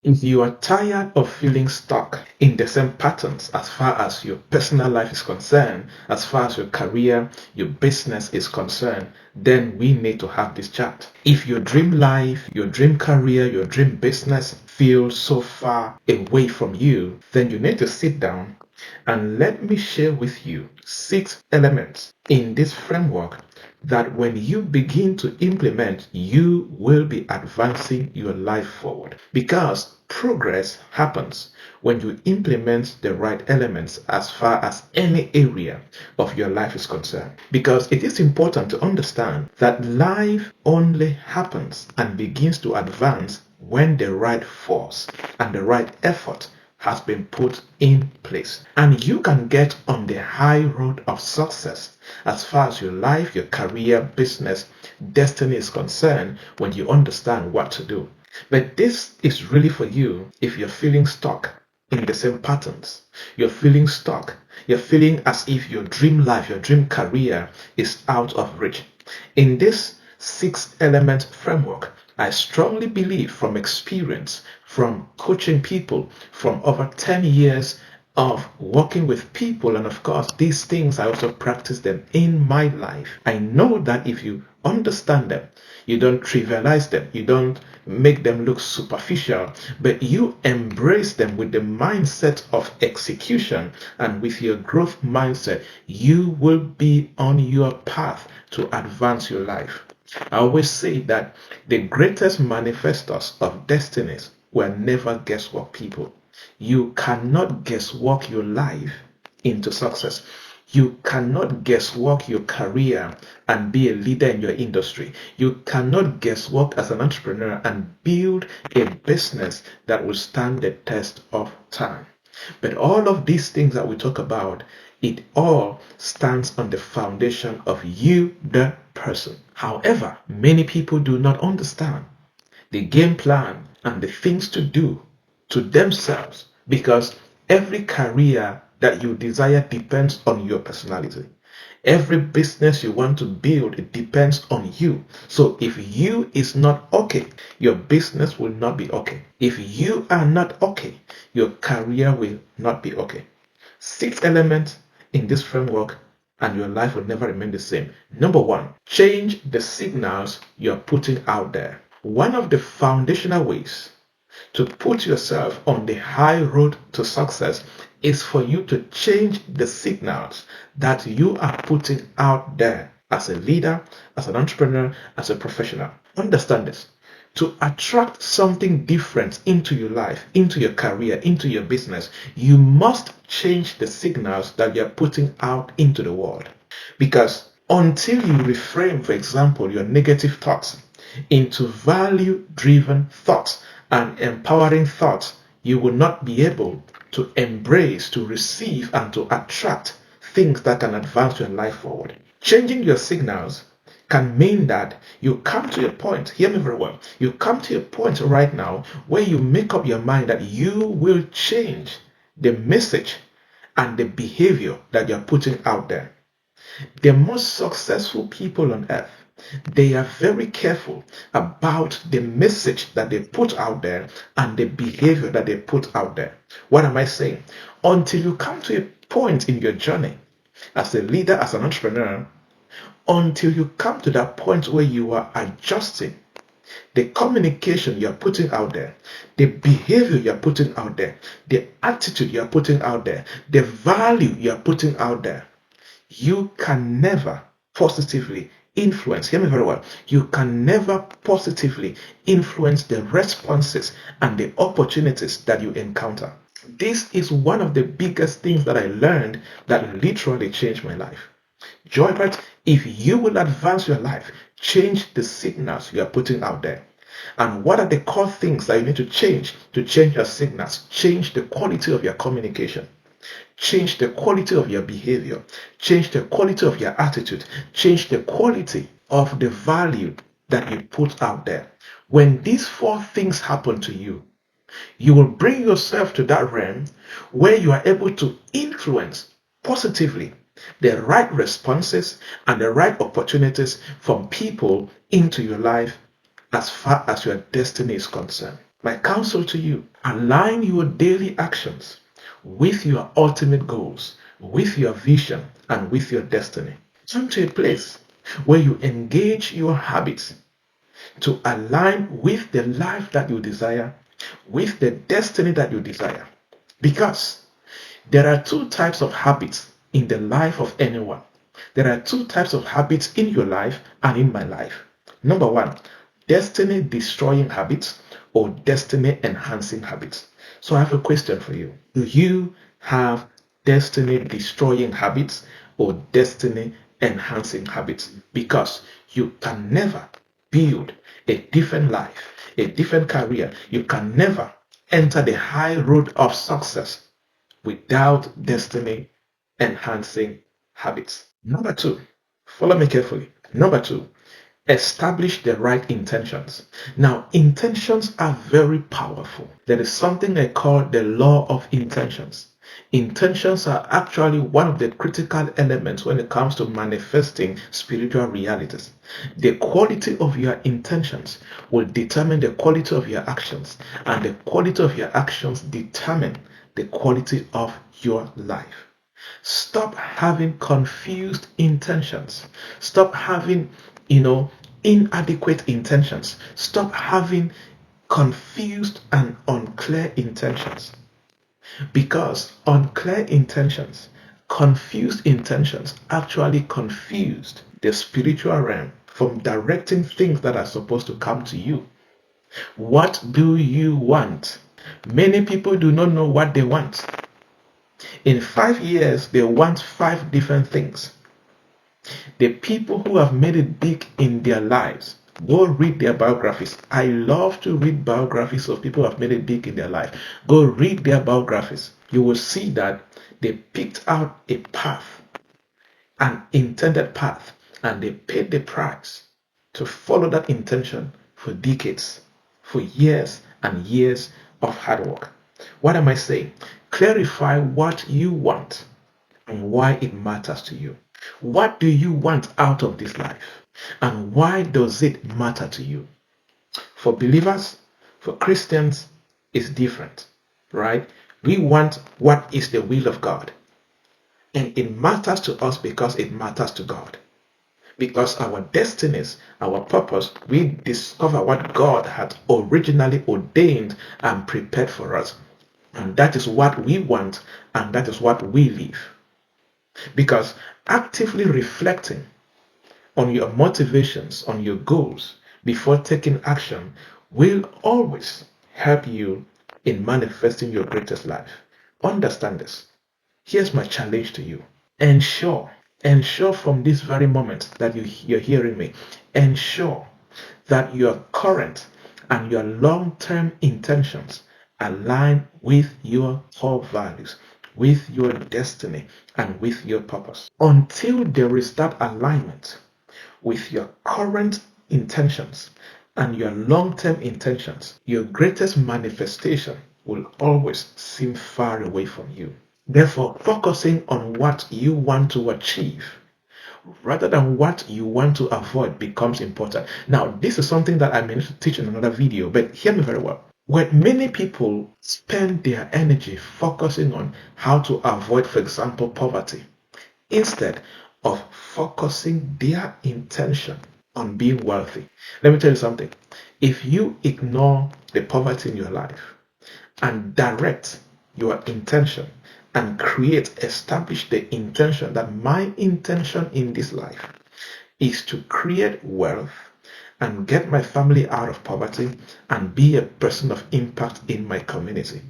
If you are tired of feeling stuck in the same patterns as far as your personal life is concerned, as far as your career, your business is concerned, then we need to have this chat. If your dream life, your dream career, your dream business feels so far away from you, then you need to sit down and let me share with you 6 elements in this framework that when you begin to implement, you will be advancing your life forward. Because progress happens when you implement the right elements as far as any area of your life is concerned. Because it is important to understand that life only happens and begins to advance when the right force and the right effort has been put in place. And you can get on the high road of success as far as your life, your career, business, destiny is concerned when you understand what to do. But this is really for you if you're feeling stuck in the same patterns. You're feeling stuck. You're feeling as if your dream life, your dream career is out of reach. In this 6 element framework, I strongly believe from experience, from coaching people, from over 10 years of working with people, and of course, these things I also practice them in my life. I know that if you understand them, you don't trivialize them, you don't make them look superficial, but you embrace them with the mindset of execution and with your growth mindset, you will be on your path to advance your life. I always say that the greatest manifestors of destinies were never guesswork people. You cannot guesswork your life into success. You cannot guesswork your career and be a leader in your industry. You cannot guesswork as an entrepreneur and build a business that will stand the test of time. But all of these things that we talk about, it all stands on the foundation of you, the person. However, many people do not understand the game plan and the things to do to themselves because every career that you desire depends on your personality. Every business you want to build, it depends on you. So if you is not okay, your business will not be okay. If you are not okay, your career will not be okay. 6 elements in this framework and your life will never remain the same. Number 1, change the signals you're putting out there. One of the foundational ways to put yourself on the high road to success is for you to change the signals that you are putting out there as a leader, as an entrepreneur, as a professional. Understand this. To attract something different into your life, into your career, into your business, you must change the signals that you're putting out into the world. Because until you reframe, for example, your negative thoughts into value-driven thoughts and empowering thoughts, you will not be able to embrace, to receive, and to attract things that can advance your life forward. Changing your signals can mean that you come to a point, hear me very well, you come to a point right now where you make up your mind that you will change the message and the behavior that you're putting out there. The most successful people on earth, they are very careful about the message that they put out there and the behavior that they put out there. What am I saying? Until you come to a point in your journey as a leader, as an entrepreneur, until you come to that point where you are adjusting the communication you're putting out there, the behavior you're putting out there, the attitude you're putting out there, the value you're putting out there, you can never positively influence, hear me very well, you can never positively influence the responses and the opportunities that you encounter. This is one of the biggest things that I learned that literally changed my life. Joybird, if you will advance your life, change the signals you are putting out there. And what are the core things that you need to change your signals? Change the quality of your communication. Change the quality of your behavior. Change the quality of your attitude. Change the quality of the value that you put out there. When these 4 things happen to you, you will bring yourself to that realm where you are able to influence positively the right responses and the right opportunities from people into your life as far as your destiny is concerned. My counsel to you, align your daily actions with your ultimate goals, with your vision, and with your destiny. Come to a place where you engage your habits to align with the life that you desire, with the destiny that you desire. Because there are two types of habits in the life of anyone. There are two types of habits in your life and in my life. Number one, destiny destroying habits or destiny enhancing habits. So I have a question for you. Do you have destiny destroying habits or destiny enhancing habits? Because you can never build a different life, a different career. You can never enter the high road of success without destiny enhancing habits. Number two, follow me carefully. Number two, establish the right intentions. Now, intentions are very powerful. There is something I call the law of intentions. Intentions are actually one of the critical elements when it comes to manifesting spiritual realities. The quality of your intentions will determine the quality of your actions, and the quality of your actions determine the quality of your life. Stop having confused intentions. Stop having, inadequate intentions. Stop having confused and unclear intentions. Because unclear intentions, confused intentions actually confused the spiritual realm from directing things that are supposed to come to you. What do you want? Many people do not know what they want. In 5 years, they want 5 different things. The people who have made it big in their lives, go read their biographies. I love to read biographies of people who have made it big in their life. Go read their biographies. You will see that they picked out a path, an intended path, and they paid the price to follow that intention for decades, for years and years of hard work. What am I saying? Clarify what you want and why it matters to you. What do you want out of this life? And why does it matter to you? For believers, for Christians, it's different, right? We want what is the will of God. And it matters to us because it matters to God. Because our destinies, our purpose, we discover what God had originally ordained and prepared for us. And that is what we want, and that is what we live. Because actively reflecting on your motivations, on your goals, before taking action will always help you in manifesting your greatest life. Understand this. Here's my challenge to you. Ensure from this very moment that you're hearing me, ensure that your current and your long-term intentions align with your core values, with your destiny, and with your purpose. Until there is that alignment with your current intentions and your long-term intentions, your greatest manifestation will always seem far away from you. Therefore, focusing on what you want to achieve rather than what you want to avoid becomes important. Now, this is something that I may need to teach in another video, but hear me very well. When many people spend their energy focusing on how to avoid, for example, poverty, instead of focusing their intention on being wealthy. Let me tell you something. If you ignore the poverty in your life and direct your intention and establish the intention that my intention in this life is to create wealth and get my family out of poverty and be a person of impact in my community.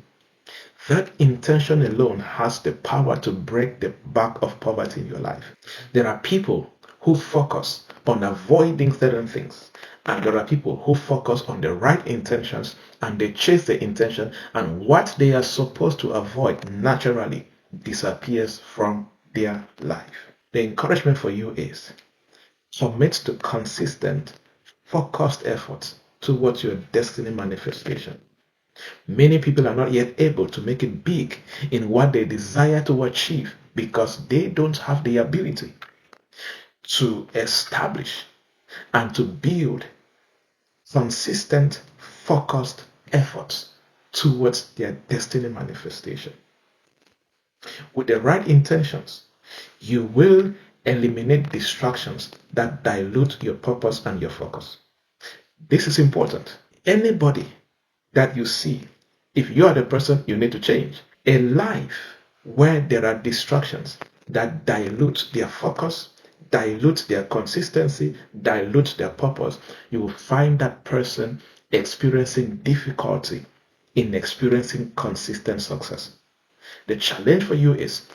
That intention alone has the power to break the back of poverty in your life. There are people who focus on avoiding certain things, and there are people who focus on the right intentions and they chase the intention, and what they are supposed to avoid naturally disappears from their life. The encouragement for you is commit to consistent, focused efforts towards your destiny manifestation. Many people are not yet able to make it big in what they desire to achieve because they don't have the ability to establish and to build consistent, focused efforts towards their destiny manifestation. With the right intentions, you will eliminate distractions that dilute your purpose and your focus. This is important. Anybody that you see, if you are the person, you need to change. A life where there are distractions that dilute their focus, dilute their consistency, dilute their purpose, you will find that person experiencing difficulty in experiencing consistent success. The challenge for you is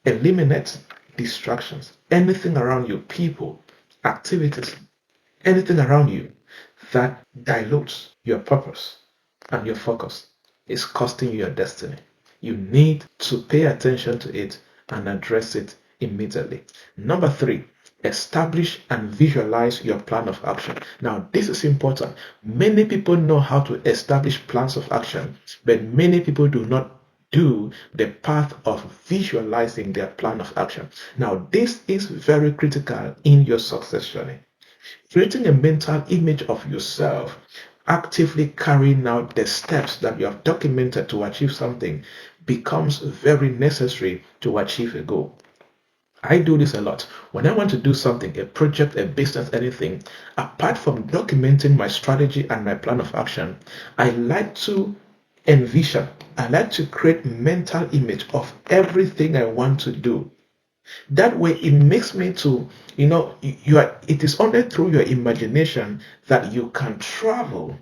eliminate distractions. Anything around you, people, activities, anything around you that dilutes your purpose and your focus is costing you your destiny. You need to pay attention to it and address it immediately. Number 3, establish and visualize your plan of action. Now, this is important. Many people know how to establish plans of action, but many people do not do the path of visualizing their plan of action. Now, this is very critical in your success journey. Creating a mental image of yourself, actively carrying out the steps that you have documented to achieve something becomes very necessary to achieve a goal. I do this a lot. When I want to do something, a project, a business, anything, apart from documenting my strategy and my plan of action, I like to envision, I like to create mental image of everything I want to do. That way it makes me to, it is only through your imagination that you can travel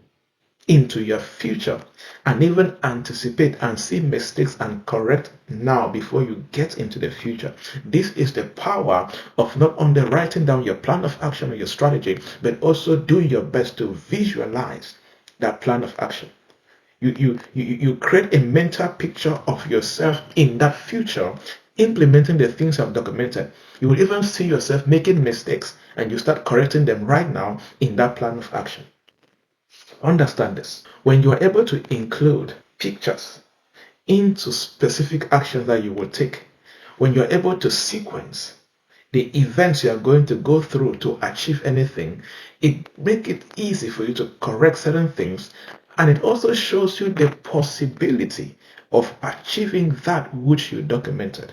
into your future and even anticipate and see mistakes and correct now before you get into the future. This is the power of not only writing down your plan of action or your strategy, but also doing your best to visualize that plan of action. You create a mental picture of yourself in that future, implementing the things I've documented. You will even see yourself making mistakes and you start correcting them right now in that plan of action. Understand this. When you are able to include pictures into specific actions that you will take, when you are able to sequence the events you are going to go through to achieve anything, it makes it easy for you to correct certain things, and it also shows you the possibility of achieving that which you documented.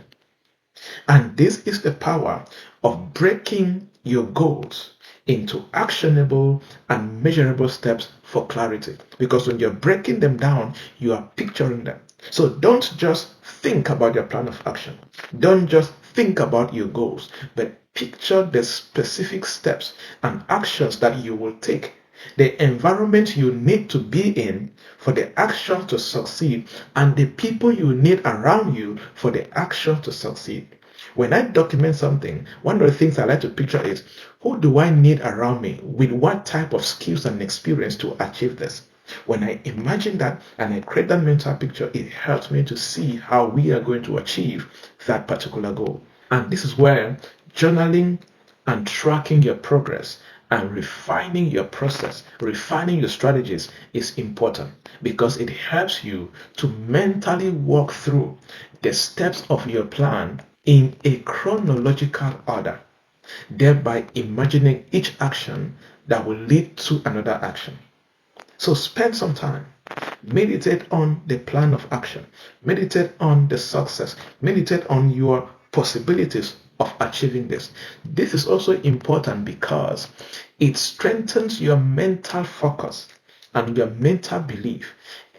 And this is the power of breaking your goals into actionable and measurable steps for clarity. Because when you're breaking them down, you are picturing them. So don't just think about your plan of action. Don't just think about your goals, but picture the specific steps and actions that you will take, the environment you need to be in for the action to succeed, and the people you need around you for the action to succeed. When I document something, one of the things I like to picture is, who do I need around me with what type of skills and experience to achieve this? When I imagine that and I create that mental picture, it helps me to see how we are going to achieve that particular goal. And this is where journaling and tracking your progress and refining your process, refining your strategies is important, because it helps you to mentally walk through the steps of your plan in a chronological order, thereby imagining each action that will lead to another action. So spend some time, meditate on the plan of action, meditate on the success, meditate on your possibilities of achieving this. This is also important because it strengthens your mental focus and your mental belief.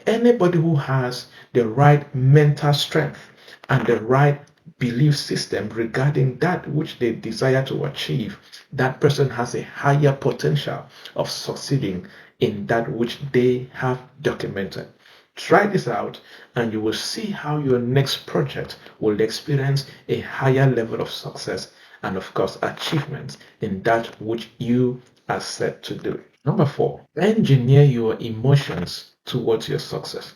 Anybody who has the right mental strength and the right belief system regarding that which they desire to achieve, that person has a higher potential of succeeding in that which they have documented. Try this out and you will see how your next project will experience a higher level of success and, of course, achievements in that which you are set to do. Number 4, engineer your emotions towards your success.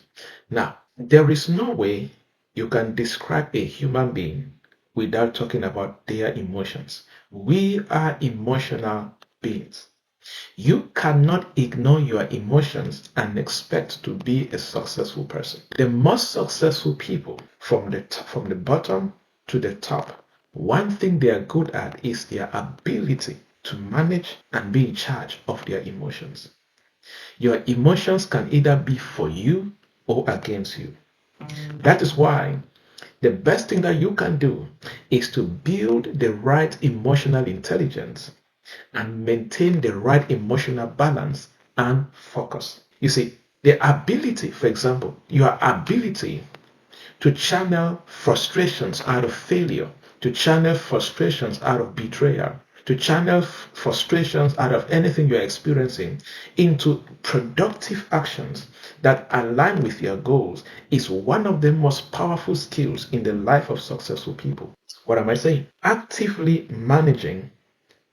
Now, there is no way you can describe a human being without talking about their emotions. We are emotional beings. You cannot ignore your emotions and expect to be a successful person. The most successful people, from the bottom to the top, one thing they are good at is their ability to manage and be in charge of their emotions. Your emotions can either be for you or against you. That is why the best thing that you can do is to build the right emotional intelligence and maintain the right emotional balance and focus. You see, the ability, for example, your ability to channel frustrations out of failure, to channel frustrations out of betrayal, to channel frustrations out of anything you're experiencing into productive actions that align with your goals is one of the most powerful skills in the life of successful people. What am I saying? Actively managing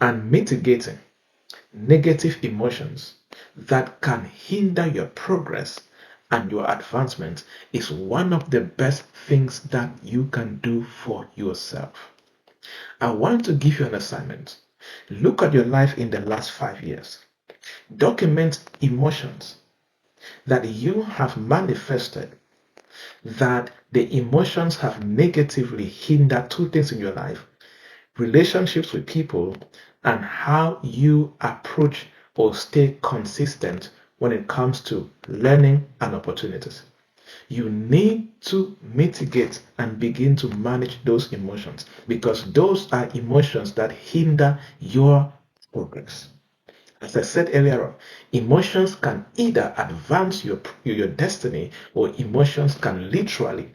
and mitigating negative emotions that can hinder your progress and your advancement is one of the best things that you can do for yourself. I want to give you an assignment. Look at your life in the last 5 years. Document emotions that you have manifested, that the emotions have negatively hindered two things in your life: relationships with people, and how you approach or stay consistent when it comes to learning and opportunities. You need to mitigate and begin to manage those emotions because those are emotions that hinder your progress. As I said earlier on, emotions can either advance your destiny or emotions can literally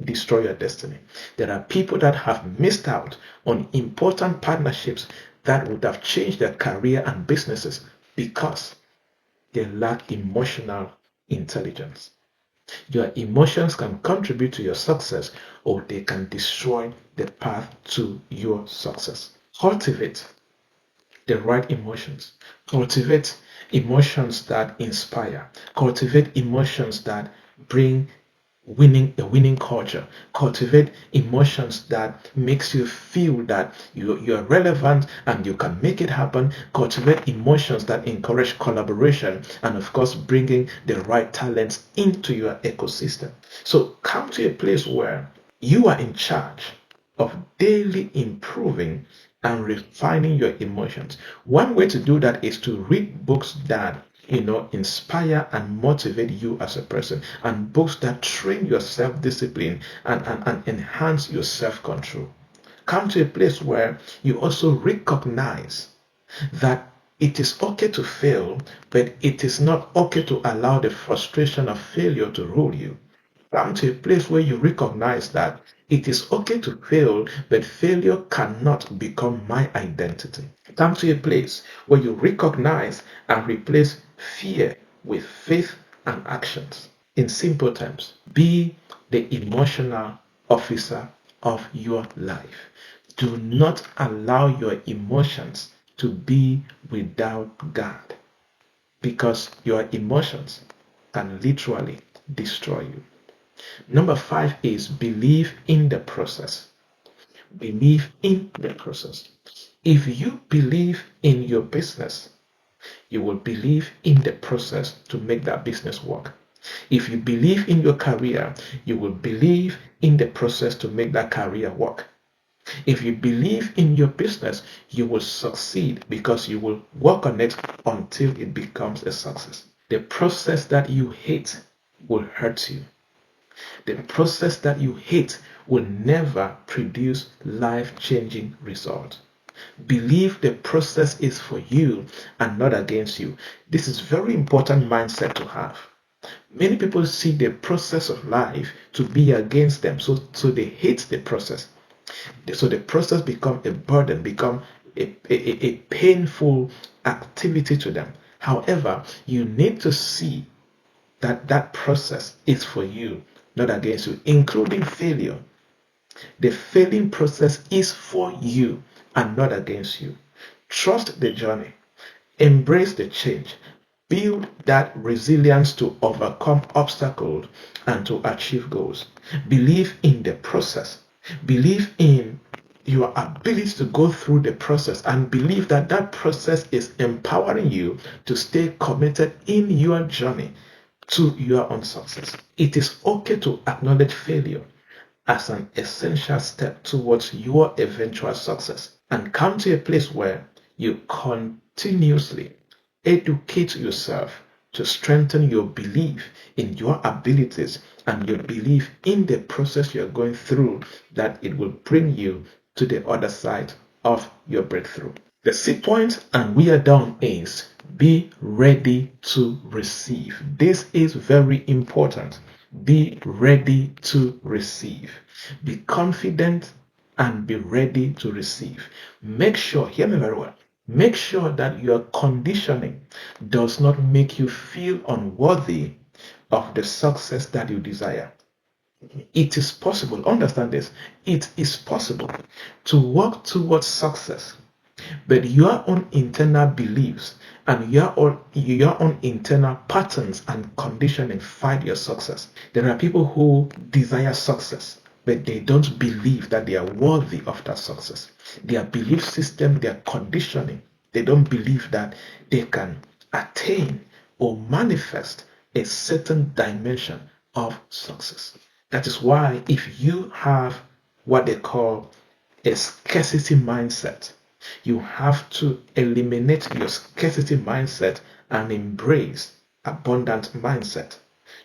destroy your destiny. There are people that have missed out on important partnerships that would have changed their career and businesses because they lack emotional intelligence. Your emotions can contribute to your success or they can destroy the path to your success. Cultivate the right emotions. Cultivate emotions that inspire. Cultivate emotions that bring a winning culture. Cultivate emotions that makes you feel that you're relevant and you can make it happen. Cultivate emotions that encourage collaboration and of course bringing the right talents into your ecosystem. So come to a place where you are in charge of daily improving and refining your emotions. One way to do that is to read books that inspire and motivate you as a person, and books that train your self-discipline and enhance your self-control. Come to a place where you also recognize that it is okay to fail, but it is not okay to allow the frustration of failure to rule you. Come to a place where you recognize that it is okay to fail, but failure cannot become my identity. Come to a place where you recognize and replace fear with faith and actions. In simple terms, be the emotional officer of your life. Do not allow your emotions to be without guard because your emotions can literally destroy you. Number 5 is believe in the process. Believe in the process. If you believe in your business, you will believe in the process to make that business work. If you believe in your career, you will believe in the process to make that career work. If you believe in your business, you will succeed because you will work on it until it becomes a success. The process that you hate will hurt you. The process that you hate will never produce life-changing results. Believe the process is for you and not against you. This is very important mindset to have. Many people see the process of life to be against them, so they hate the process. So the process become a burden, become a painful activity to them. However, you need to see that process is for you, not against you, including failure. The failing process is for you and not against you. Trust the journey. Embrace the change. Build that resilience to overcome obstacles and to achieve goals. Believe in the process. Believe in your ability to go through the process and believe that that process is empowering you to stay committed in your journey to your own success. It is okay to acknowledge failure as an essential step towards your eventual success and come to a place where you continuously Educate yourself to strengthen your belief in your abilities and your belief in the process you're going through, that it will bring you to the other side of your breakthrough. The C point, and we are done, is be ready to receive. This is very important. Be ready to receive. Be confident and be ready to receive. Make sure, hear me very well, make sure that your conditioning does not make you feel unworthy of the success that you desire. It is possible, understand this, it is possible to work towards success, but your own internal beliefs and your own internal patterns and conditioning fight your success. There are people who desire success, but they don't believe that they are worthy of that success. Their belief system, their conditioning, they don't believe that they can attain or manifest a certain dimension of success. That is why if you have what they call a scarcity mindset, you have to eliminate your scarcity mindset and embrace abundant mindset.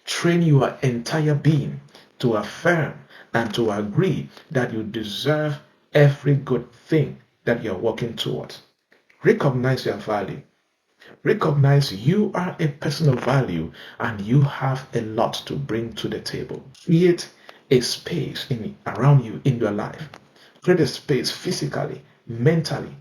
Train your entire being to affirm and to agree that you deserve every good thing that you're working towards. Recognize your value. Recognize you are a person of value and you have a lot to bring to the table. Create a space around you in your life. Create a space physically, mentally,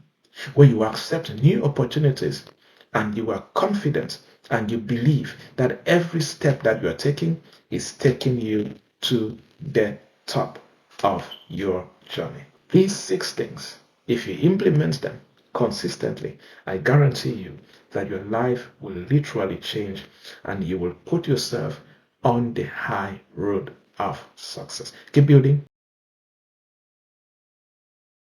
where you accept new opportunities and you are confident and you believe that every step that you are taking is taking you to the top of your journey. These 6 things, if you implement them consistently, I guarantee you that your life will literally change and you will put yourself on the high road of success. Keep building.